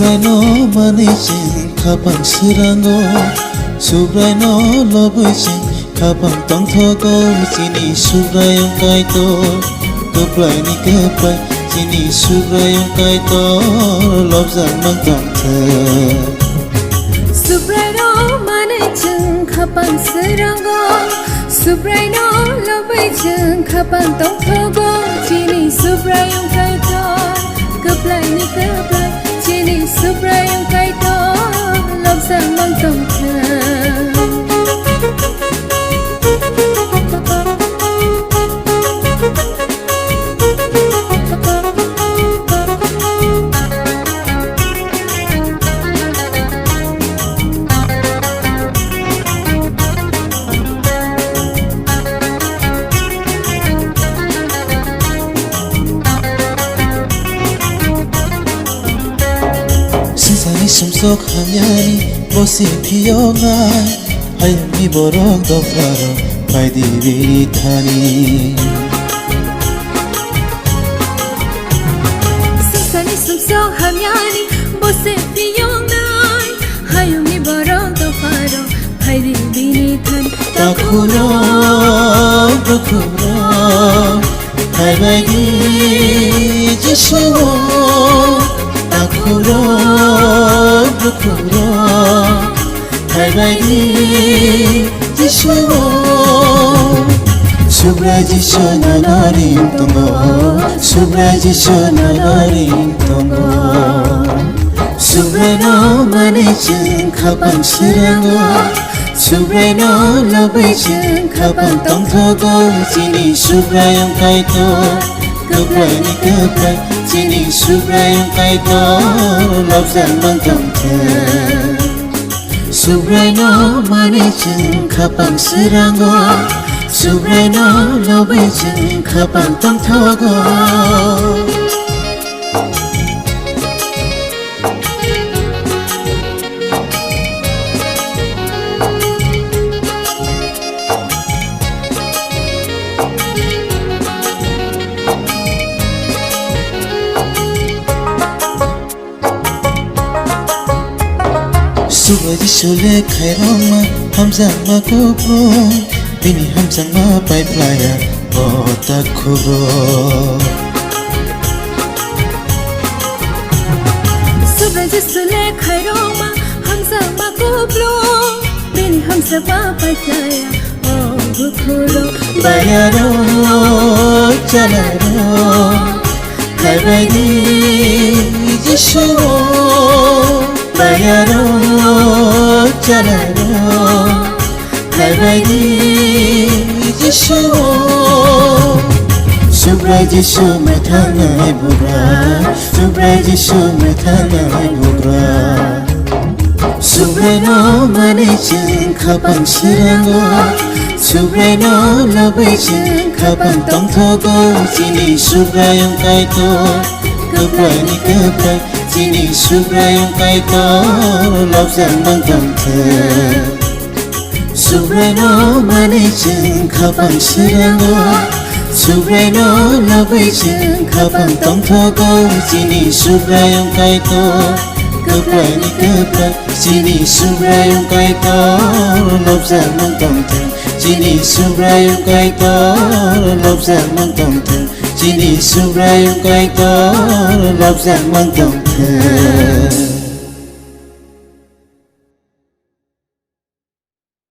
Subraino manichin kapang sirango Subraino lobichin kapang tong thogo Chini subrayong kaito Keplay ni keplay Chini subrayong kaito Lobzang mang tong the Subraino manichin kapang sirango Subraino lobichin kapang tong thogo Chini subrayong kaito Keplay ni keplay Chini subrayong kaito Lobzang mang tong the Sumsok hamyani bosi piyongai Hayam mi borok doflaro pai divi thani Sumsani sumsok hamyani bosi piyongai Hayam mi borok doflaro pai divi thani Takuro Hai bagi jishuo Takuro Hai bagi jishuo Subra jisho nanarim tongo Subra jisho nanarim tongo Subraino manichin kapang sirango Subraino lobichin kapang tong thogo Chini subrayong kaito Keplay ni keplay Chini subrayong kaito Lobzang mang tong the Subraino manichin kapang sirango Subraino lobichin kapang tong thogo Subaji shule khairoma hamza ma kubro Bini hamza ma pai playa bota kubro Subaji shule khairoma hamza ma kubro Bini hamza ma pai playa kubro Bayaro chalaro Hai bagi jishuo Bayaro chalaro Hai bagi jishuo Subra jishu mein thangai bugra Subra jishu mein thangai bugra Subraino manichin kapang sirango Subraino lobichin kapang tong thogo Chini subrayong kaito Keplay ni keplay Chini subrayong kaito Lobzang mang tong the Subraino manichin kapang sirango Subraino lobichin kapang tong thogo Chini subrayong kaito Keplay ni keplay Chini subrayong kaito Lobzang mang tong the Chini subrayong kaito Lobzang mang tong the Chini subrayong kaito Lobzang mang tong the